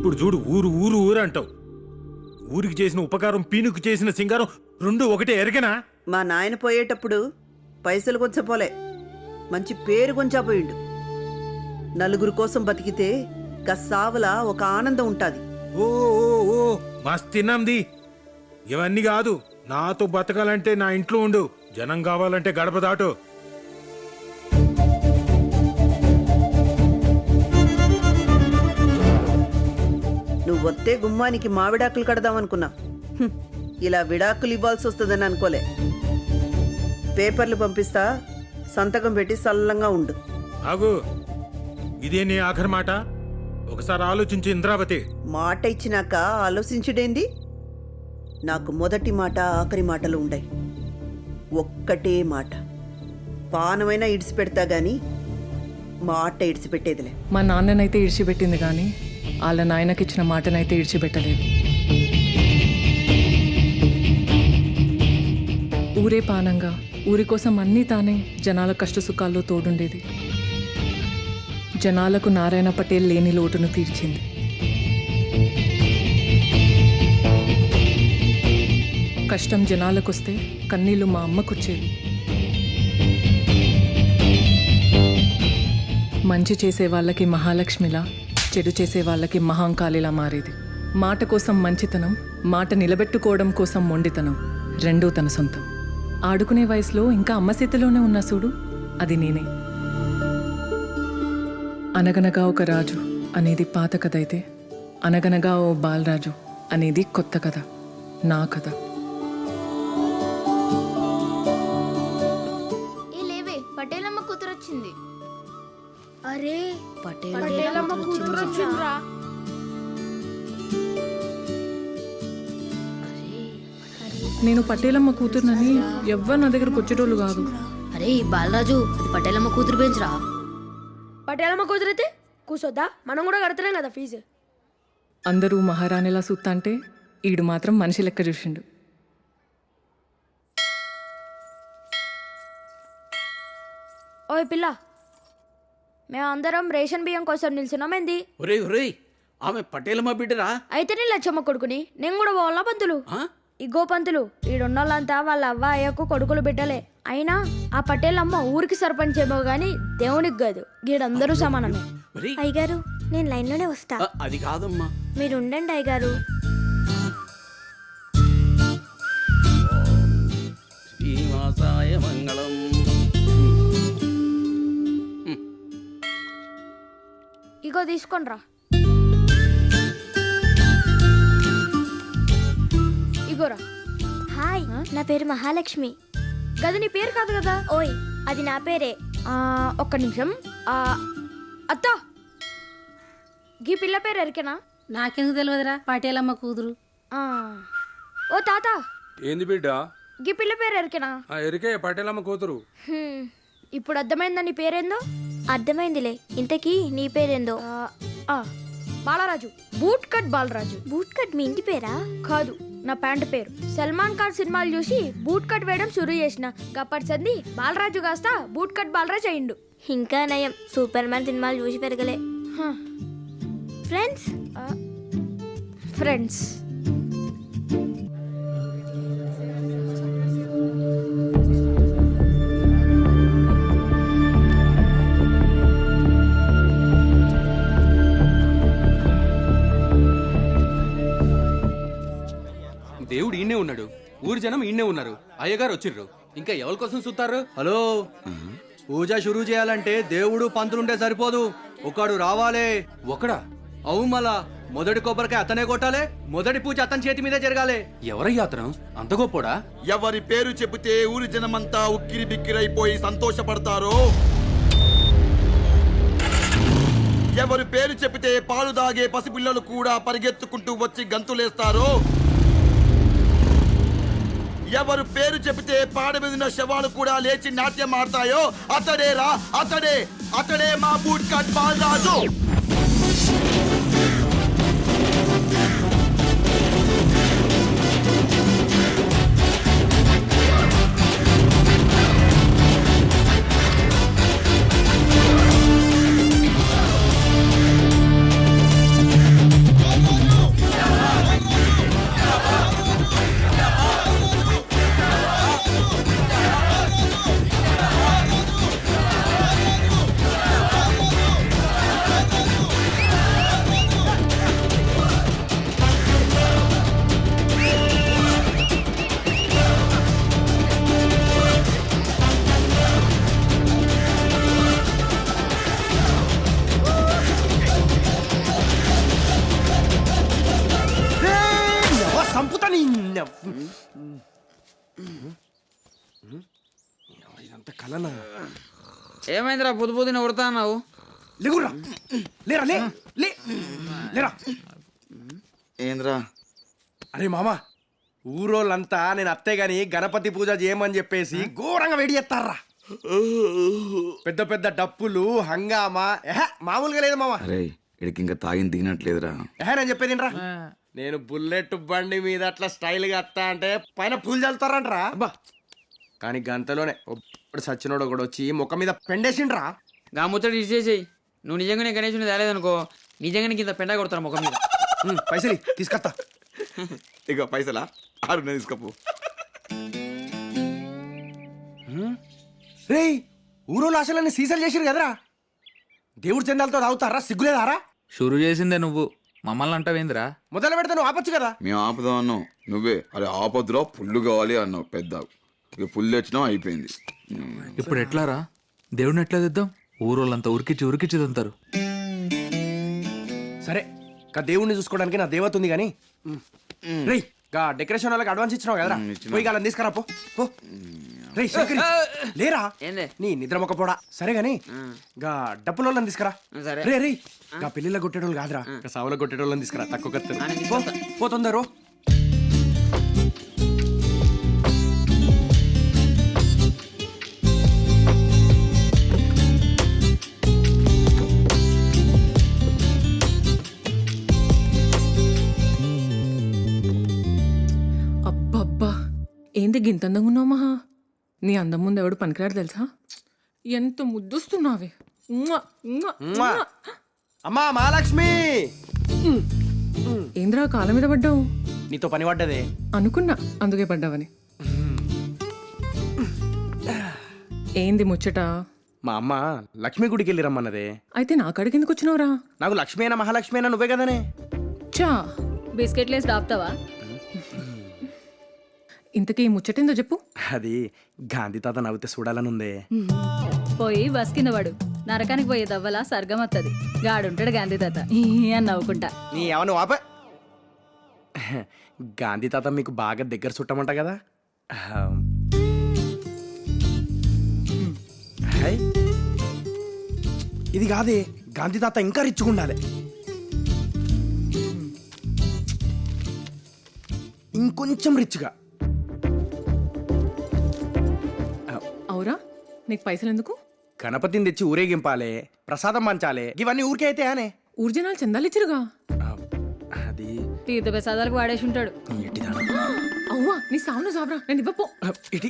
ఇప్పుడు చూడు ఊరు ఊరు ఊరు అంటావు. ఊరికి చేసిన ఉపకారం పీనుకు చేసిన సింగారం రెండు ఒకటే ఎరగనా? మా నాయన పోయేటప్పుడు పైసలు కొంచెం పోలే, మంచి పేరు కొంచెం పోయిండు. నలుగురు కోసం బతికితే గస్సావలా ఒక ఆనందం ఉంటాది. ఓ ఓ ఓ మస్తు తిన్నాంది. ఇవన్నీ కాదు, నాతో బతకాలంటే నా ఇంట్లో ఉండు, జనం కావాలంటే గడప దాటు. నువ్వు వస్తే గుమ్మానికి మావిడాకులు కడదామనుకున్నా. ఇలా విడాకులు ఇవ్వాల్సి వస్తుందని అనుకోలే. పేపర్లు పంపిస్తా, సంతకం పెట్టి సల్లంగా ఉండు. ఆగు, ఇదే నీ ఆఖరి మాట. ఒకసారి ఆలోచించి ఇంద్రావతి. మాట ఇచ్చినాక ఆలోచించుడేంది? నాకు మొదటి మాట ఆఖరి మాటలు ఉండయి. ఒక్కటే మాట, పానమైనా ఇడిచిపెడతా గాని మాట ఇడిచిపెట్టేదిలే. మా నాన్ననైతే ఇడిచిపెట్టింది కానీ వాళ్ళ నాయనకిచ్చిన మాటనైతే ఇడిచిపెట్టలేదు. ఊరే పానంగా, ఊరి కోసం అన్నీ తానే జనాల కష్టసుఖాల్లో తోడుండేది. జనాలకు నారాయణ పటేల్ లేని లోటును తీర్చింది. కష్టం జనాలకొస్తే కన్నీళ్లు మా అమ్మకొచ్చేవి. మంచి చేసే వాళ్ళకి మహాలక్ష్మిలా, చెడు చేసే వాళ్ళకి మహాంకాళిలా మారేది. మాట కోసం మంచితనం, మాట నిలబెట్టుకోవడం కోసం మొండితనం రెండూ తన సొంతం. ఆడుకునే వయసులో ఇంకా అమ్మ చేతిలోనే ఉన్న చూడు, అది నేనే. అనగనగా ఒక రాజు అనేది పాత కథ అయితే, అనగనగా ఓ బాలరాజు అనేది కొత్త కథ, నా కథ. పటేలమ్మ కూతురు వచ్చింది. అరే పటేలమ్మ కూతురు వచ్చిందిరా. నేను పటేలమ్మ కూతురునని ఎవ్వరు నా దగ్గరకు వచ్చేటోళ్ళు కాదు. అరే బాలరాజు, అది పటేలమ్మ కూతురు బెంచ్రా. పటేలమ్మ కూతురు అయితే కూసొద్దా? మనం కూడా కడుతున్నాం కదా ఫీజు. అందరూ మహారాణిలా సూత్తా అంటే ఈడు మాత్రం మనిషి లెక్క చూసిండు. ఓయ్ పిల్ల, మేమందరం రేషన్ బియ్యం కోసం నిల్చున్నామేంది? ఒరే ఒరే, ఆమె పటేలమ్మ బిడ్డరా? అయితే నేను లచ్చమ్మ కొడుకుని, నేను కూడా పోవాలా పంతులు? ఇగో పంతులు, ఈడున్నోళ్ళంతా వాళ్ళ అవ్వ అయ్యకు కొడుకులు బిడ్డలే. అయినా ఆ పటేలమ్మ ఊరికి సర్పంచ్ ఏమో గాని దేవునికి కాదు, గీడందరూ సమానమే. అయ్యగారు, నేను లైన్లోనే వస్తా. అది కాదమ్మా, మీరు ఉండండి అయ్యగారు. శ్రీనివాసాయ మంగళం. ఇగో తీసుకోనరా. ఇగోరా. హాయ్, నా పేరు మహాలక్ష్మి. గది నీ పేరు కాదు కదా. ఓయ్, అది నా పేరే. ఒక్క నిమిషం. అత్త, గీ పిల్ల పేరు ఎరికేనా? నాకెందుకు తెలియదురా, పటేలమ్మ కూతురు. ఓ తాత, ఏంది బిడ్డ? గీ పిల్ల పేరు ఎరికేనా? ఎరికే, పటేలమ్మ కూతురు. ఇప్పుడు అర్థమైందా నీ పేరేందో? అర్థమైందిలే. ఇంతకీ నీ పేరేందో? Balaraju, boot cut Balaraju. Boot cut మీ ఇంటి పేరా? కాదు, నా ప్యాంటు పేరు. సల్మాన్ ఖాన్ సినిమాలు చూసి బూట్ కట్ వేయడం షురూ చేసిన. గప్పటి సంది బాలరాజు కాస్త బూట్ కట్ బాలరాజు అయిండు. ఇంకా నయం, సూపర్ మ్యాన్ సినిమాలు చూసి పెరగలే. ఫ్రెండ్స్ ఫ్రెండ్స్ దేవుడు ఈయనే ఉన్నాడు, ఊరి జనం ఈయనే ఉన్నారు, అయ్యగారు వచ్చిర్రు, ఇంకా ఎవరి కోసం చూస్తారు? హలో, పూజ షురూ చేయాలంటే దేవుడు పంతులుంటే సరిపోదు, ఒకడు రావాలే. ఒకడా? అవు మళ్ళా మొదటి కొబ్బరికాయ అతనే కొట్టాలి, మొదటి పూజ అతని చేతి మీదే జరగాలి. ఎవరయ్యా అతను? అంత గొప్పోడా? ఎవరి పేరు చెబితే ఊరి జనమంతా ఉక్కిరి బిక్కిరైపోయి సంతోషపడతారో, ఎవరి పేరు చెబితే పాలు దాగే పసిపిల్లలు కూడా పరిగెత్తుకుంటూ వచ్చి గంతులేస్తారో, ఎవరు పేరు చెబితే పాడ మీద శవాలు కూడా లేచి నాట్యం ఆడతాయో అతడే రా, అతడే మా బూట్ కట్ బాలరాజు. ఇదంతా కలనా? ఏమైందిరా పొద్దు పొద్దున కొడతా అన్నావు? లేకురా, లేరా, లే లే, లేరా. ఏంద్రా? అరే మామా, ఊరోళ్ళంతా నేను అత్తే గాని గణపతి పూజ చేయమని చెప్పేసి ఘోరంగా వేడి చేస్తారా. పెద్ద పెద్ద డప్పులు హంగామా మామూలుగా లేదు మామా. అరే ఇడికి ఇంకా తాగింది దిగినట్లేదురా. నేను చెప్పేది రా, నేను బుల్లెట్ బండి మీద అట్లా స్టైల్ గా వస్తా అంటే పైన పూలు చల్లుతారంట్రా. కానీ గంతలోనే ఇప్పుడు సచ్చినోడు కూడా వచ్చి ముఖం మీద పెండేసిండ్రా. గా ముచ్చట ఇచ్చేసేయి. నువ్వు నిజంగానే గణేషుని తేలేదనుకో, నిజంగానే కింద పెండ కొడతారు ముఖం మీద. పైసలు తీసుకొస్తా. ఇక పైసలా 6 తీసుకపో. రే ఊరోళ్ళు ఆశలన్నీ సీసలు చేసిరు కదరా. దేవుడి చందాలతో తాగుతారా? సిగ్గులేదారా? షురు చేసిందే నువ్వు, మమ్మల్ని అంటావేందిరా? మొదలు పెడితే నువ్వు ఆపచ్చు కదా. మేము ఆపుదాం అన్నావు నువ్వే. అరే ఆపద్దురా, పుల్లు కావాలి అన్నావు పెద్ద. ఇక పుల్లు వచ్చినా అయిపోయింది. ఇప్పుడు ఎట్లారా? దేవుడిని ఎట్లా తెద్దాం? ఊరోళ్ళంతా ఉరికిచ్చి తంతారు. సరే గా దేవుణ్ణి చూసుకోవడానికి నా దేవత ఉంది కానీ రే గా డెకరేషన్ వాళ్ళకి అడ్వాన్స్ ఇచ్చినావు కదరా, పోయి గాలని తీసుకురా పో పో. రేయ్ శంకరి, లేరా ఏందే? నీ నిద్ర మొక్క పోడా. సరే గాని గా డప్పులోళ్ళని తీసుకురా. సరే. రే రే గా పెళ్లిళ్ళ కొట్టేటోళ్ళు కాదురా, గా సావులో కొట్టేటోళ్ళని తీసుకురా. తక్కువ కత్తారు. నేను తీసుకొస్తా. పోతుందరు. అబ్బబ్బా, ఏంది గింత అందంగా ఉన్నావు మహా? నీ అందం ముందు ఎవడు పనికిరాడు తెలుసా? ఎంత ముద్దొస్తున్నావే. అమ్మా మహాలక్ష్మి, ఏంద్రా కాళ్ళ మీద పడ్డావు? నీతో పని పడ్డదే. అనుకున్నా అందుకే పడ్డావని. ఏంది ముచ్చట? మా అమ్మ లక్ష్మి గుడికి వెళ్ళి రమ్మన్నదే. అయితే నా కాడికి ఎందుకు వచ్చినావురా? నాకు లక్ష్మి అయినా మహాలక్ష్మి అయినా నువ్వే కదనే. చా, బిస్కెట్లేసి డాపుతావా? ఇంతకీ ఈ ముచ్చటేందో చెప్పు. అది గాంధీ తాత నవ్వుతే చూడాలని ఉందే. పోయి బస్ కింద పడు. నరకానికి పోయే దవ్వలా సర్గం వస్తుంది. గాడుంటాడు గాంధీ తాత అని నవ్వుకుంటా. నీ ఏమన్నా వాప. గాంధీ తాత మీకు బాగా దగ్గర చుట్టమంట కదా. హై, ఇది కాదే, గాంధీ తాత ఇంకా రిచ్గా ఉండాలి. ఇంకొంచెం రిచ్గా. అవురా, నీకు పైసలు ఎందుకు? గణపతిని తెచ్చి ఊరేగింపాలే, ప్రసాదం పంచాలే, ఇవన్నీ ఊరికే అయితే అనే. ఊర్జనాలు చందాలు ఇచ్చిరుగా. అది తీర్థ ప్రసాదాలకు వాడేసి ఉంటాడు. అవ్వా, నీ సావును సావరా, నేను ఇవ్వపో. ఇటీ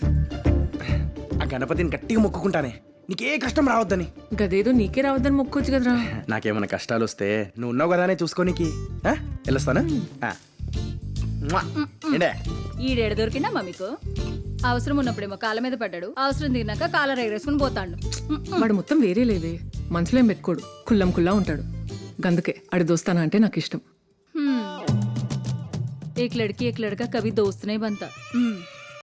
ఆ గణపతిని గట్టిగా మొక్కుకుంటానే, నీకే కష్టం రావద్దని. గదేదో నీకే రావద్దని మొక్కొచ్చు కదరా. నాకేమైనా కష్టాలు వస్తే నువ్వు ఉన్నావు కదానే చూసుకోనికి. వెళ్ళొస్తానా? ఏంటే ఈడేడ దొరికిందమ్మా మీకు? అవసరం ఉన్నప్పుడేమో కాళ్ళ మీద పడ్డాడు, అవసరం దిగినాక కాళ్ళ ఎగరేసుకుని పోతాడు. వాడు మొత్తం వేరే లేవే, మనసులో ఏం పెట్టుకోడు, కుల్లం కుల్లా ఉంటాడు. గందుకే అడి దోస్తానా అంటే నాకు ఇష్టం. एक लड़की एक लड़का कभी दोस्त नहीं बनता.